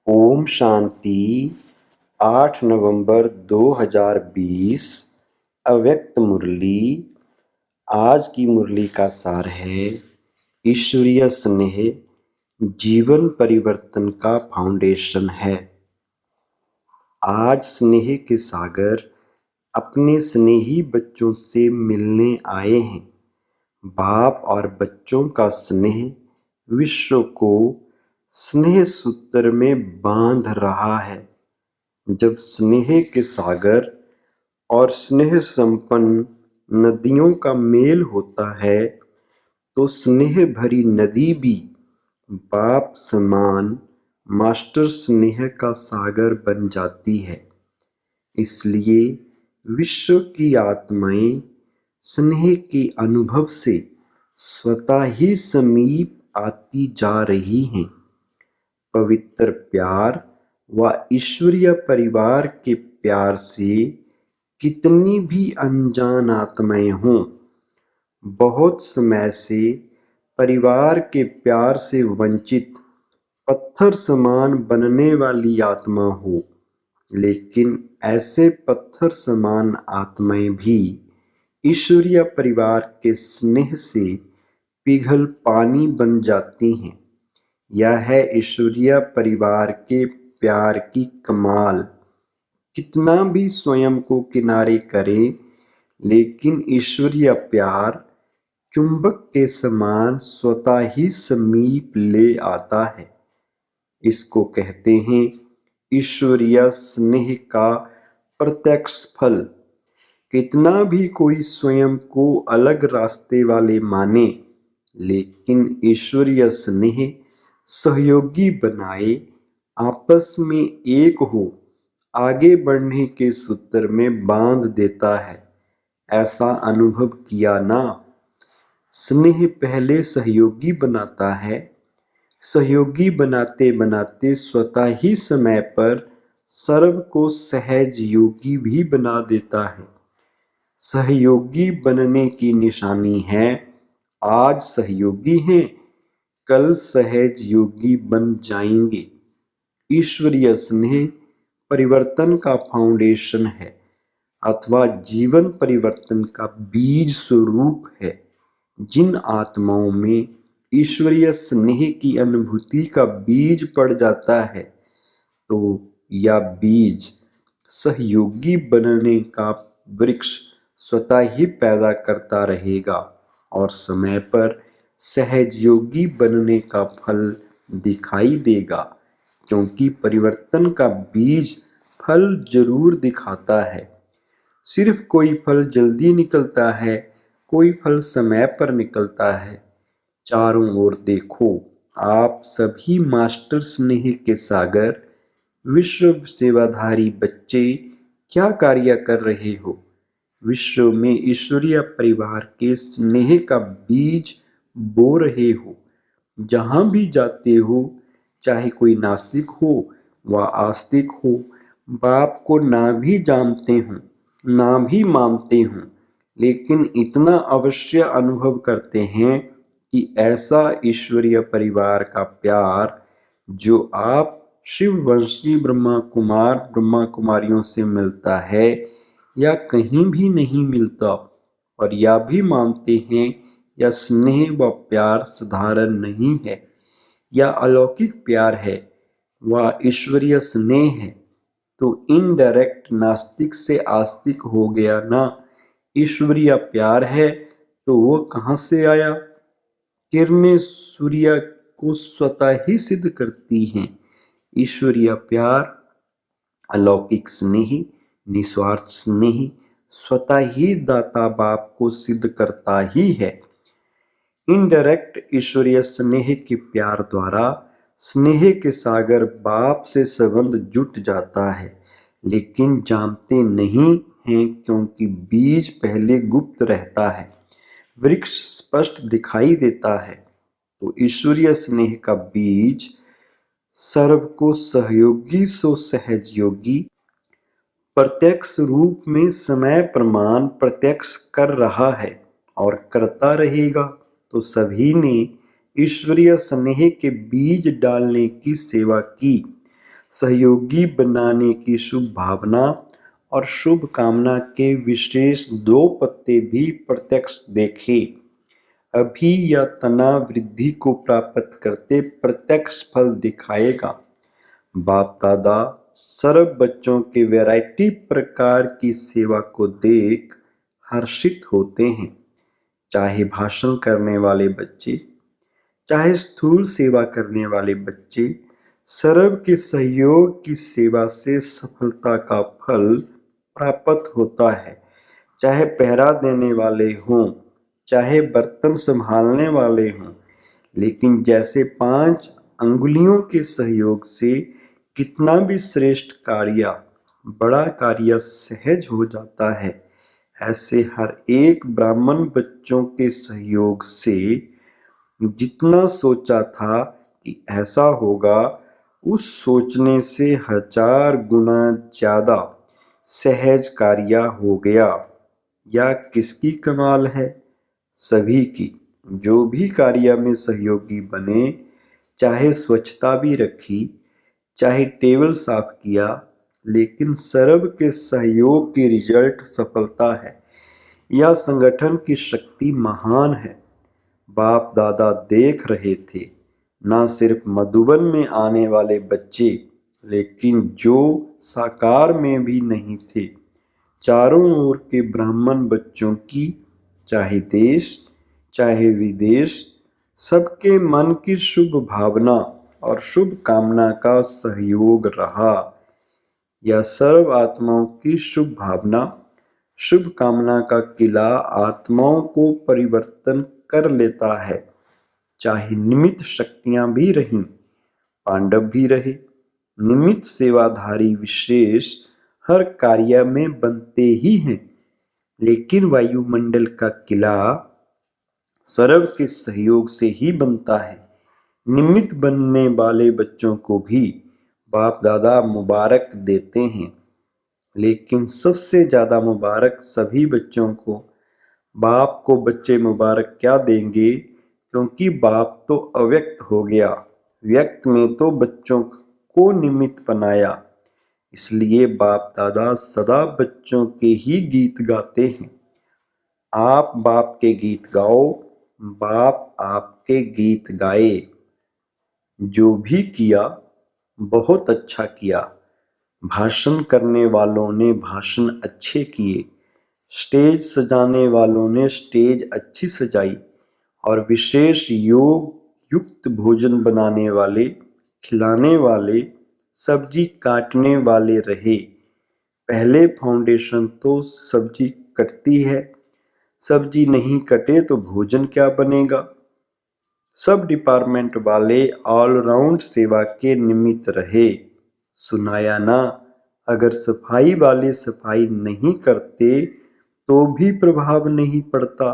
ओम शांति। 8 नवंबर 2020। अव्यक्त मुरली। आज की मुरली का सार है ईश्वरीय स्नेह जीवन परिवर्तन का फाउंडेशन है। आज स्नेह के सागर अपने स्नेही बच्चों से मिलने आए हैं। बाप और बच्चों का स्नेह विश्व को स्नेह सूत्र में बांध रहा है। जब स्नेह के सागर और स्नेह संपन्न नदियों का मेल होता है तो स्नेह भरी नदी भी बाप समान मास्टर स्नेह का सागर बन जाती है। इसलिए विश्व की आत्माएं स्नेह के अनुभव से स्वतः ही समीप आती जा रही हैं। पवित्र प्यार व ईश्वरीय परिवार के प्यार से कितनी भी अनजान आत्माएं हों, बहुत समय से परिवार के प्यार से वंचित पत्थर समान बनने वाली आत्मा हो, लेकिन ऐसे पत्थर समान आत्माएं भी ईश्वरीय परिवार के स्नेह से पिघल पानी बन जाती हैं। यह है ईश्वरीय परिवार के प्यार की कमाल। कितना भी स्वयं को किनारे करें, लेकिन ईश्वरीय प्यार चुंबक के समान स्वतः ही समीप ले आता है। इसको कहते हैं ईश्वरीय स्नेह का प्रत्यक्ष फल। कितना भी कोई स्वयं को अलग रास्ते वाले माने, लेकिन ईश्वरीय स्नेह सहयोगी बनाए, आपस में एक हो, आगे बढ़ने के सूत्र में बांध देता है। ऐसा अनुभव किया ना? स्नेह पहले सहयोगी बनाता है, सहयोगी बनाते बनाते स्वतः ही समय पर सर्व को सहज योगी भी बना देता है। सहयोगी बनने की निशानी है आज सहयोगी हैं, कल सहज योगी बन जाएंगे। ईश्वरीय स्नेह परिवर्तन का फाउंडेशन है अथवा जीवन परिवर्तन का बीज स्वरूप है। जिन आत्माओं में ईश्वरीय स्नेह की अनुभूति का बीज पड़ जाता है तो यह बीज सहयोगी बनने का वृक्ष स्वतः ही पैदा करता रहेगा और समय पर सहजयोगी बनने का फल दिखाई देगा, क्योंकि परिवर्तन का बीज फल जरूर दिखाता है। सिर्फ कोई फल जल्दी निकलता है, कोई फल समय पर निकलता है। चारों ओर देखो, आप सभी मास्टर स्नेह के सागर विश्व सेवाधारी बच्चे क्या कार्य कर रहे हो। विश्व में ईश्वरीय परिवार के स्नेह का बीज बो रहे हो। जहां भी जाते हो, चाहे कोई नास्तिक हो व आस्तिक हो, बाप को ना भी जानते हों, ना भी मानते हों, लेकिन इतना अवश्य अनुभव करते हैं कि ऐसा ईश्वरीय परिवार का प्यार जो आप शिववंशी ब्रह्मा कुमार ब्रह्मा कुमारियों से मिलता है या कहीं भी नहीं मिलता, और यह भी मानते हैं यह स्नेह व प्यार साधारण नहीं है, यह अलौकिक प्यार है, वह ईश्वरीय स्नेह है, तो इनडायरेक्ट नास्तिक से आस्तिक हो गया ना। ईश्वरीय प्यार है तो वो कहाँ से आया? किरणें सूर्य को स्वतः ही सिद्ध करती हैं। ईश्वरीय प्यार, अलौकिक स्नेह, निस्वार्थ स्नेह स्वतः ही दाता बाप को सिद्ध करता ही है। इनडायरेक्ट ईश्वरीय स्नेह के प्यार द्वारा स्नेह के सागर बाप से संबंध जुट जाता है, लेकिन जानते नहीं हैं क्योंकि बीज पहले गुप्त रहता है, वृक्ष स्पष्ट दिखाई देता है। तो ईश्वरीय स्नेह का बीज सर्व को सहयोगी सो सहजयोगी प्रत्यक्ष रूप में समय प्रमाण प्रत्यक्ष कर रहा है और करता रहेगा। तो सभी ने ईश्वरीय स्नेह के बीज डालने की सेवा की। सहयोगी बनाने की शुभ भावना और शुभ कामना के विशेष 2 पत्ते भी प्रत्यक्ष देखें। अभी यह तनाव वृद्धि को प्राप्त करते प्रत्यक्ष फल दिखाएगा। बाप दादा सर्व बच्चों के वैरायटी प्रकार की सेवा को देख हर्षित होते हैं, चाहे भाषण करने वाले बच्चे, चाहे स्थूल सेवा करने वाले बच्चे। सर्व के सहयोग की सेवा से सफलता का फल प्राप्त होता है, चाहे पहरा देने वाले हों, चाहे बर्तन संभालने वाले हों। लेकिन जैसे 5 अंगुलियों के सहयोग से कितना भी श्रेष्ठ कार्य, बड़ा कार्य सहज हो जाता है, ऐसे हर एक ब्राह्मण बच्चों के सहयोग से जितना सोचा था कि ऐसा होगा, उस सोचने से 1000 गुना ज्यादा सहज कार्य हो गया। या किसकी कमाल है? सभी की। जो भी कार्य में सहयोगी बने, चाहे स्वच्छता भी रखी, चाहे टेबल साफ किया, लेकिन सर्व के सहयोग की रिजल्ट सफलता है। यह संगठन की शक्ति महान है। बाप दादा देख रहे थे, न सिर्फ मधुबन में आने वाले बच्चे, लेकिन जो साकार में भी नहीं थे, चारों ओर के ब्राह्मण बच्चों की, चाहे देश चाहे विदेश, सबके मन की शुभ भावना और शुभ कामना का सहयोग रहा। यह सर्व आत्माओं की शुभ भावना, शुभ कामना का किला आत्माओं को परिवर्तन कर लेता है। चाहे निमित्त शक्तियां भी रहीं, पांडव भी रहे, निमित्त सेवाधारी विशेष हर कार्य में बनते ही हैं, लेकिन वायुमंडल का किला सर्व के सहयोग से ही बनता है। निमित्त बनने वाले बच्चों को भी बाप दादा मुबारक देते हैं, लेकिन सबसे ज्यादा मुबारक सभी बच्चों को। बाप को बच्चे मुबारक क्या देंगे, क्योंकि बाप तो अव्यक्त हो गया, व्यक्त में तो बच्चों को निमित्त बनाया। इसलिए बाप दादा सदा बच्चों के ही गीत गाते हैं। आप बाप के गीत गाओ, बाप आपके गीत गाए। जो भी किया बहुत अच्छा किया। भाषण करने वालों ने भाषण अच्छे किए, स्टेज सजाने वालों ने स्टेज अच्छी सजाई, और विशेष योग युक्त भोजन बनाने वाले, खिलाने वाले, सब्जी काटने वाले रहे। पहले फाउंडेशन तो सब्जी कटती है, सब्जी नहीं कटे तो भोजन क्या बनेगा। सब डिपार्टमेंट वाले ऑलराउंड सेवा के निमित्त रहे। सुनाया ना, अगर सफाई वाले सफाई नहीं करते तो भी प्रभाव नहीं पड़ता।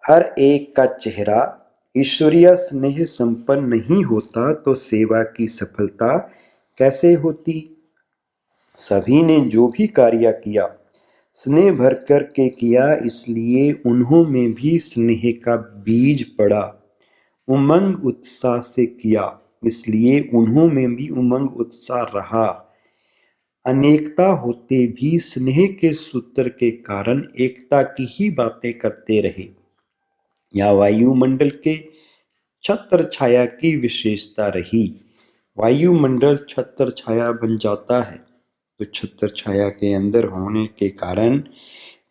हर एक का चेहरा ईश्वरीय स्नेह संपन्न नहीं होता तो सेवा की सफलता कैसे होती। सभी ने जो भी कार्य किया स्नेह भर कर के किया, इसलिए उन्हों में भी स्नेह का बीज पड़ा। उमंग उत्साह से किया, इसलिए उन्हों में भी उमंग उत्साह रहा। अनेकता होते भी स्नेह के सूत्र के कारण एकता की ही बातें करते रहे। या वायुमंडल के छत्र छाया की विशेषता रही। वायुमंडल छत्र छाया बन जाता है तो छत्र छाया के अंदर होने के कारण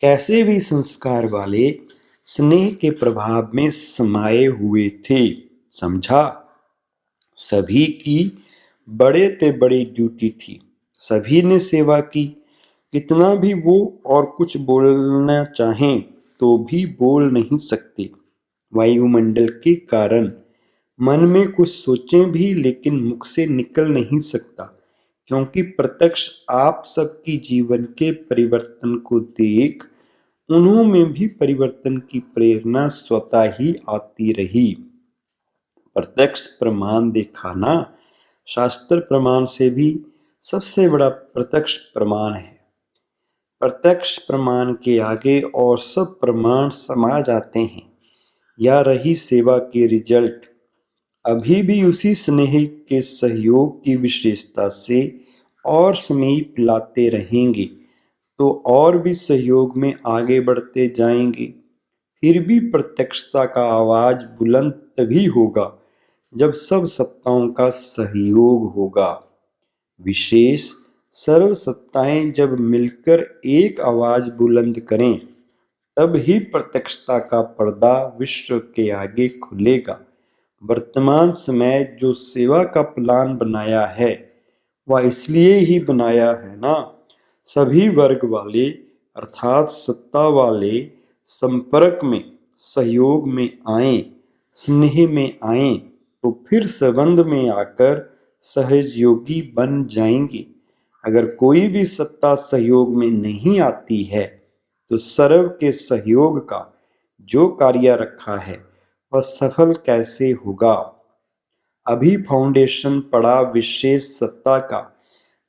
कैसे भी संस्कार वाले स्नेह के प्रभाव में समाये हुए थे। समझा? सभी की बड़े ते बड़ी ड्यूटी थी, सभी ने सेवा की। कितना भी वो और कुछ बोलना चाहें तो भी बोल नहीं सकते, वायुमंडल के कारण। मन में कुछ सोचें भी लेकिन मुख से निकल नहीं सकता, क्योंकि प्रत्यक्ष आप सबकी जीवन के परिवर्तन को देख उन्हों में भी परिवर्तन की प्रेरणा स्वतः ही आती रही। प्रत्यक्ष प्रमाण दिखाना शास्त्र प्रमाण से भी सबसे बड़ा प्रत्यक्ष प्रमाण है। प्रत्यक्ष प्रमाण के आगे और सब प्रमाण समा जाते हैं। यह रही सेवा के रिजल्ट। अभी भी उसी स्नेह के सहयोग की विशेषता से और समीप लाते रहेंगे तो और भी सहयोग में आगे बढ़ते जाएंगे। फिर भी प्रत्यक्षता का आवाज बुलंद तभी होगा जब सब सत्ताओं का सहयोग होगा। विशेष सर्व सत्ताएं जब मिलकर एक आवाज बुलंद करें तब ही प्रत्यक्षता का पर्दा विश्व के आगे खुलेगा। वर्तमान समय जो सेवा का प्लान बनाया है वह इसलिए ही बनाया है ना, सभी वर्ग वाले अर्थात सत्ता वाले संपर्क में सहयोग में आए, स्नेह में आए तो फिर संबंध में आकर सहयोगी बन जाएंगे। अगर कोई भी सत्ता सहयोग में नहीं आती है तो सर्व के सहयोग का जो कार्य रखा है वह सफल कैसे होगा। अभी फाउंडेशन पड़ा विशेष सत्ता का।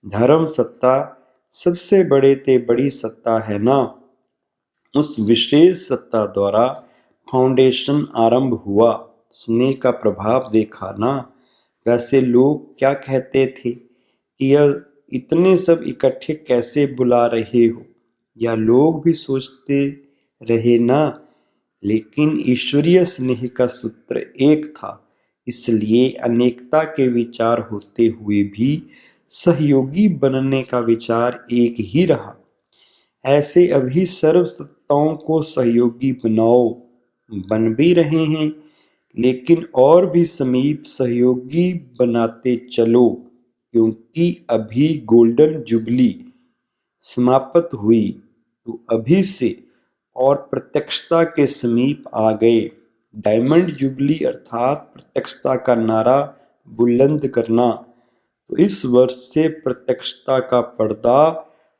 धर्म सत्ता सबसे बड़े ते बड़ी सत्ता है ना, उस विशेष सत्ता द्वारा फाउंडेशन आरंभ हुआ। स्नेह का प्रभाव देखा ना। वैसे लोग क्या कहते थे कि यह इतने सब इकट्ठे कैसे बुला रहे हो, या लोग भी सोचते रहे ना। लेकिन ईश्वरीय स्नेह का सूत्र एक था, इसलिए अनेकता के विचार होते हुए भी सहयोगी बनने का विचार एक ही रहा। ऐसे अभी सर्व सत्ताओं को सहयोगी बनाओ, बन भी रहे हैं, लेकिन और भी समीप सहयोगी बनाते चलो, क्योंकि अभी गोल्डन जुबली समाप्त हुई तो अभी से और प्रत्यक्षता के समीप आ गए। डायमंड जुबली अर्थात प्रत्यक्षता का नारा बुलंद करना। तो इस वर्ष से प्रत्यक्षता का पर्दा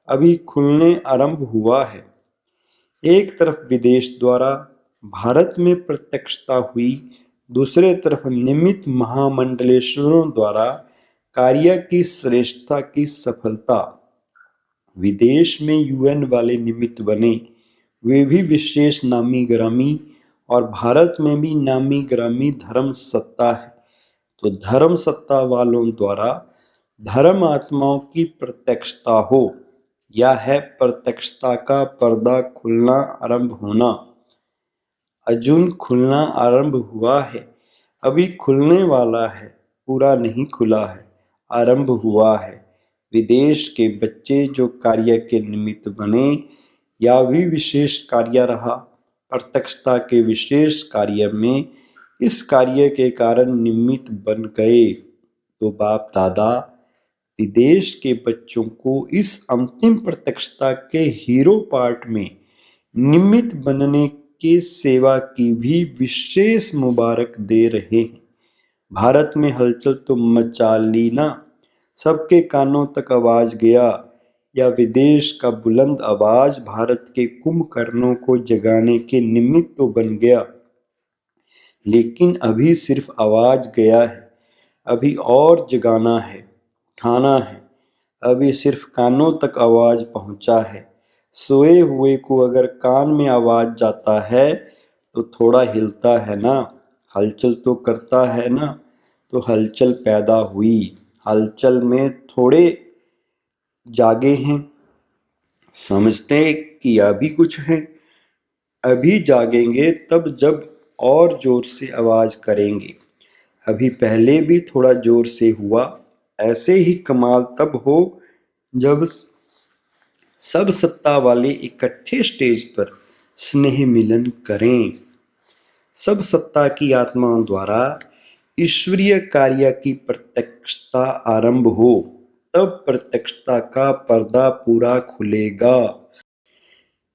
अभी खुलने आरंभ हुआ है। एक तरफ विदेश द्वारा भारत में प्रत्यक्षता हुई, दूसरे तरफ निमित्त महामंडलेश्वरों द्वारा कार्य की श्रेष्ठता की सफलता। विदेश में यूएन वाले निमित्त बने, वे भी विशेष नामी ग्रामी, और भारत में भी नामी ग्रामी धर्म सत्ता है। तो धर्म सत्ता वालों द्वारा धर्म आत्माओं की प्रत्यक्षता हो, या है प्रत्यक्षता का पर्दा खुलना आरंभ होना। अजून खुलना आरंभ हुआ है, अभी खुलने वाला है, पूरा नहीं खुला है, आरंभ हुआ है। विदेश के बच्चे जो कार्य के निमित्त बने, या भी विशेष कार्य रहा, प्रत्यक्षता के विशेष कार्य में इस कार्य के कारण निमित्त बन गए। तो बाप दादा विदेश के बच्चों को इस अंतिम प्रत्यक्षता के हीरो पार्ट में निमित्त बनने के सेवा की भी विशेष मुबारक दे रहे हैं। भारत में हलचल तो मचा ली ना, सबके कानों तक आवाज गया, या विदेश का बुलंद आवाज भारत के कुंभकर्णों को जगाने के निमित्त तो बन गया, लेकिन अभी सिर्फ आवाज गया है, अभी और जगाना है, उठाना है। अभी सिर्फ कानों तक आवाज पहुंचा है। सोए हुए को अगर कान में आवाज जाता है तो थोड़ा हिलता है ना, हलचल तो करता है ना। तो हलचल पैदा हुई, हलचल में थोड़े जागे हैं, समझते कि अभी कुछ है। अभी जागेंगे तब जब और जोर से आवाज करेंगे। अभी पहले भी थोड़ा जोर से हुआ। ऐसे ही कमाल तब हो जब सब सत्ता वाले इकट्ठे स्टेज पर स्नेह मिलन करें। सब सत्ता की आत्माओं द्वारा ईश्वरीय कार्य की प्रत्यक्षता आरंभ हो, तब प्रत्यक्षता का पर्दा पूरा खुलेगा।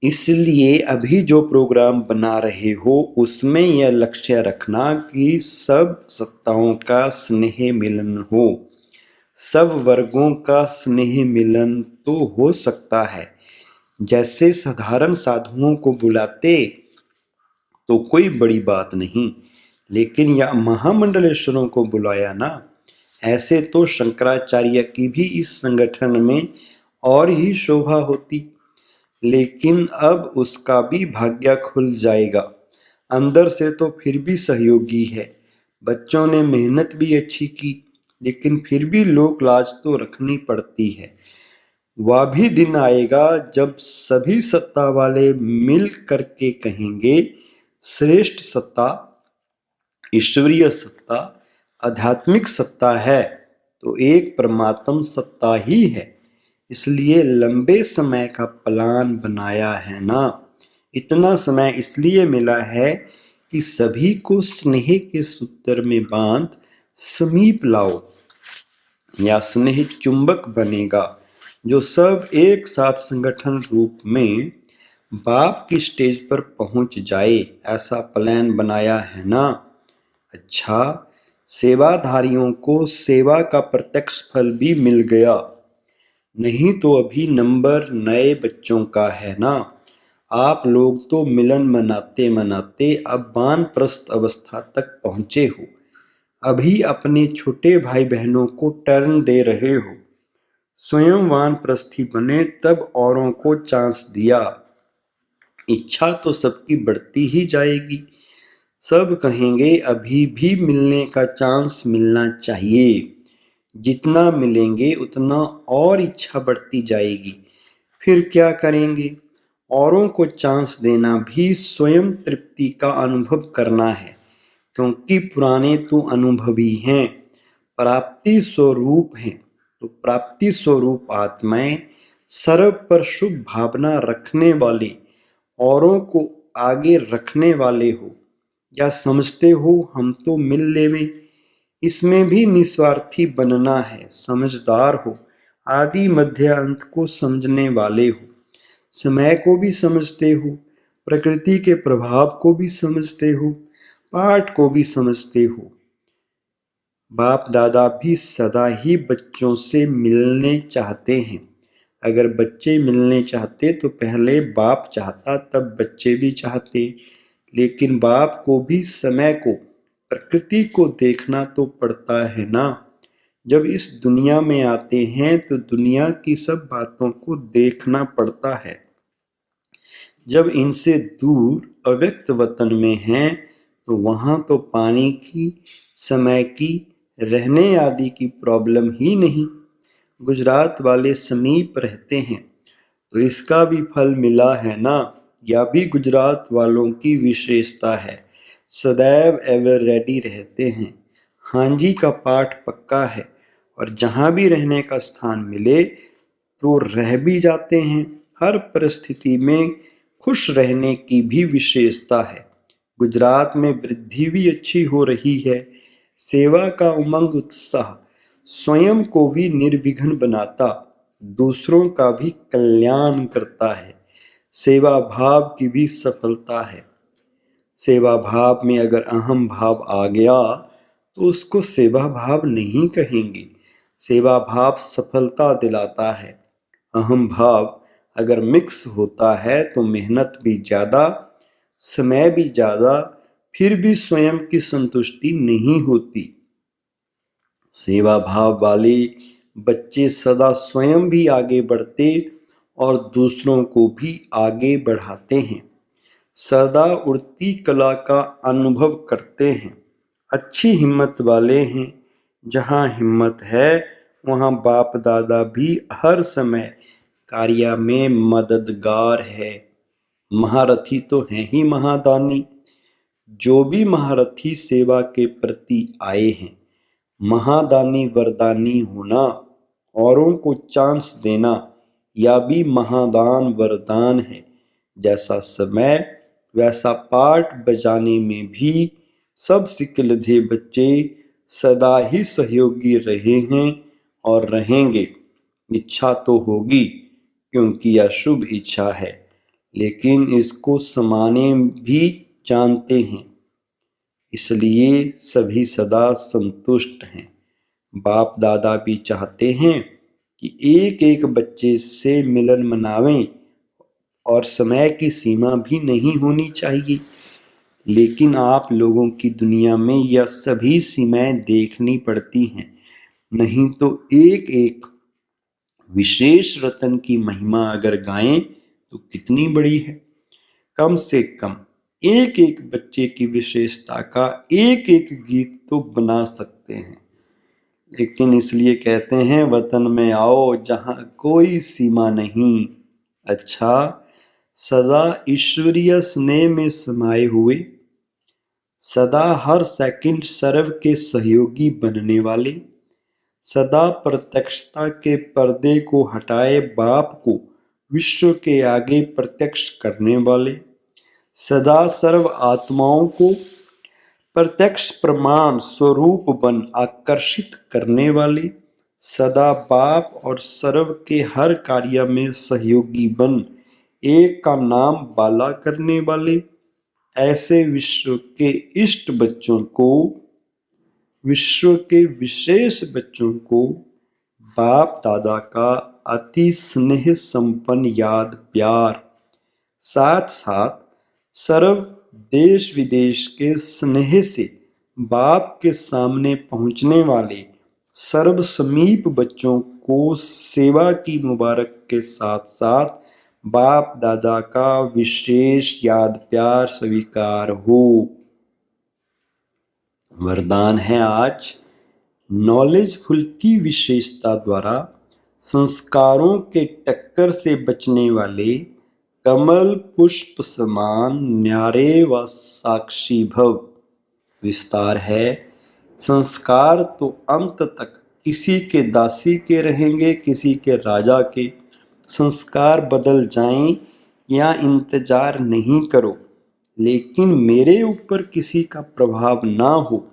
इसलिए अभी जो प्रोग्राम बना रहे हो उसमें यह लक्ष्य रखना कि सब सत्ताओं का स्नेह मिलन हो। सब वर्गों का स्नेह मिलन तो हो सकता है, जैसे साधारण साधुओं को बुलाते तो कोई बड़ी बात नहीं, लेकिन यह महामंडलेश्वरों को बुलाया ना। ऐसे तो शंकराचार्य की भी इस संगठन में और ही शोभा होती, लेकिन अब उसका भी भाग्य खुल जाएगा। अंदर से तो फिर भी सहयोगी है, बच्चों ने मेहनत भी अच्छी की, लेकिन फिर भी लोक लाज तो रखनी पड़ती है। वह भी दिन आएगा जब सभी सत्ता वाले मिल करके कहेंगे, श्रेष्ठ सत्ता ईश्वरीय सत्ता, आध्यात्मिक सत्ता है तो एक परमात्म सत्ता ही है। इसलिए लंबे समय का प्लान बनाया है ना। इतना समय इसलिए मिला है कि सभी को स्नेह के सूत्र में बांध समीप लाओ, या स्नेह चुंबक बनेगा जो सब एक साथ संगठन रूप में बाप की स्टेज पर पहुंच जाए। ऐसा प्लान बनाया है ना। अच्छा, सेवाधारियों को सेवा का प्रत्यक्ष फल भी मिल गया, नहीं तो अभी नंबर नए बच्चों का है ना। आप लोग तो मिलन मनाते मनाते अब वानप्रस्थ अवस्था तक पहुंचे हो। अभी अपने छोटे भाई बहनों को टर्न दे रहे हो। स्वयं वानप्रस्थी बने तब औरों को चांस दिया। इच्छा तो सबकी बढ़ती ही जाएगी। सब कहेंगे अभी भी मिलने का चांस मिलना चाहिए। जितना मिलेंगे उतना और इच्छा बढ़ती जाएगी। फिर क्या करेंगे? औरों को चांस देना भी स्वयं तृप्ति का अनुभव करना है, क्योंकि पुराने तो अनुभवी हैं, प्राप्ति स्वरूप हैं। तो प्राप्ति स्वरूप आत्माएं सर्व पर शुभ भावना रखने वाले, औरों को आगे रखने वाले हो। या समझते हो हम तो मिल लेवे, इसमें भी निस्वार्थी बनना है। समझदार हो, आदि मध्य अंत को समझने वाले हो, समय को भी समझते हो, प्रकृति के प्रभाव को भी समझते हो, पाठ को भी समझते हो। बाप दादा भी सदा ही बच्चों से मिलने चाहते हैं। अगर बच्चे मिलने चाहते तो पहले बाप चाहता, तब बच्चे भी चाहते। लेकिन बाप को भी समय को, प्रकृति को देखना तो पड़ता है ना। जब इस दुनिया में आते हैं तो दुनिया की सब बातों को देखना पड़ता है। जब इनसे दूर अव्यक्त वतन में हैं तो वहाँ तो पानी की, समय की, रहने आदि की प्रॉब्लम ही नहीं। गुजरात वाले समीप रहते हैं तो इसका भी फल मिला है ना। यह भी गुजरात वालों की विशेषता है, सदैव एवर रेडी रहते हैं। हाँ जी का पाठ पक्का है, और जहाँ भी रहने का स्थान मिले तो रह भी जाते हैं। हर परिस्थिति में खुश रहने की भी विशेषता है। गुजरात में वृद्धि भी अच्छी हो रही है। सेवा का उमंग उत्साह स्वयं को भी निर्विघ्न बनाता, दूसरों का भी कल्याण करता है। सेवा भाव की भी सफलता है। सेवा भाव में अगर अहम भाव आ गया तो उसको सेवा भाव नहीं कहेंगे। सेवा भाव सफलता दिलाता है। अहम भाव अगर मिक्स होता है तो मेहनत भी ज्यादा, समय भी ज्यादा, फिर भी स्वयं की संतुष्टि नहीं होती। सेवा भाव वाले बच्चे सदा स्वयं भी आगे बढ़ते और दूसरों को भी आगे बढ़ाते हैं। सदा उड़ती कला का अनुभव करते हैं। अच्छी हिम्मत वाले हैं। जहाँ हिम्मत है वहाँ बाप दादा भी हर समय कार्य में मददगार है। महारथी तो हैं ही महादानी। जो भी महारथी सेवा के प्रति आए हैं, महादानी वरदानी होना, औरों को चांस देना, या भी महादान वरदान है। जैसा समय वैसा पाठ बजाने में भी सब सिकलधे बच्चे सदा ही सहयोगी रहे हैं और रहेंगे। इच्छा तो होगी, क्योंकि यह शुभ इच्छा है, लेकिन इसको समाने भी जानते हैं, इसलिए सभी सदा संतुष्ट हैं। बाप दादा भी चाहते हैं कि एक एक बच्चे से मिलन मनावें, और समय की सीमा भी नहीं होनी चाहिए। लेकिन आप लोगों की दुनिया में यह सभी सीमाएं देखनी पड़ती हैं, नहीं तो एक एक विशेष रतन की महिमा अगर गाएं तो कितनी बड़ी है। कम से कम एक एक बच्चे की विशेषता का एक एक गीत तो बना सकते हैं, लेकिन इसलिए कहते हैं वतन में आओ जहां कोई सीमा नहीं। अच्छा, सदा ईश्वरीय स्नेह में समाये हुए, सदा हर सेकंड सर्व के सहयोगी बनने वाले, सदा प्रत्यक्षता के पर्दे को हटाए बाप को विश्व के आगे प्रत्यक्ष करने वाले, सदा सर्व आत्माओं को प्रत्यक्ष प्रमाण स्वरूप बन आकर्षित करने वाले, सदा बाप और सर्व के हर कार्य में सहयोगी बन एक का नाम बाला करने वाले, ऐसे विश्व के इष्ट बच्चों को, विश्व के विशेष बच्चों को बाप दादा का अति स्नेह संपन्न याद प्यार, साथ साथ सर्व देश विदेश के स्नेह से बाप के सामने पहुंचने वाले सर्व समीप बच्चों को सेवा की मुबारक के साथ साथ बाप दादा का विशेष याद प्यार स्वीकार हो। वरदान है आज, नॉलेजफुल की विशेषता द्वारा संस्कारों के टक्कर से बचने वाले कमल पुष्प समान न्यारे व साक्षी भव। विस्तार है, संस्कार तो अंत तक किसी के दासी के रहेंगे, किसी के राजा के। संस्कार बदल जाएं या इंतजार नहीं करो, लेकिन मेरे ऊपर किसी का प्रभाव ना हो,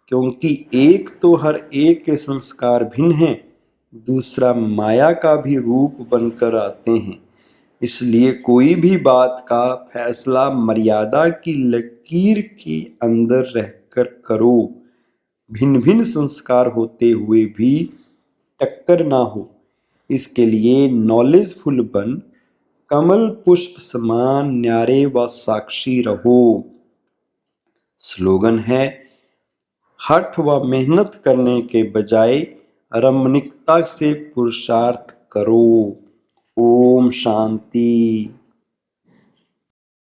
क्योंकि एक तो हर एक के संस्कार भिन्न हैं, दूसरा माया का भी रूप बनकर आते हैं। इसलिए कोई भी बात का फैसला मर्यादा की लकीर के अंदर रहकर करो। भिन्न भिन्न संस्कार होते हुए भी टक्कर ना हो, इसके लिए नॉलेजफुल बन कमल पुष्प समान न्यारे व साक्षी रहो। स्लोगन है, हठ व मेहनत करने के बजाय रमणीकता से पुरुषार्थ करो। ओम शांति।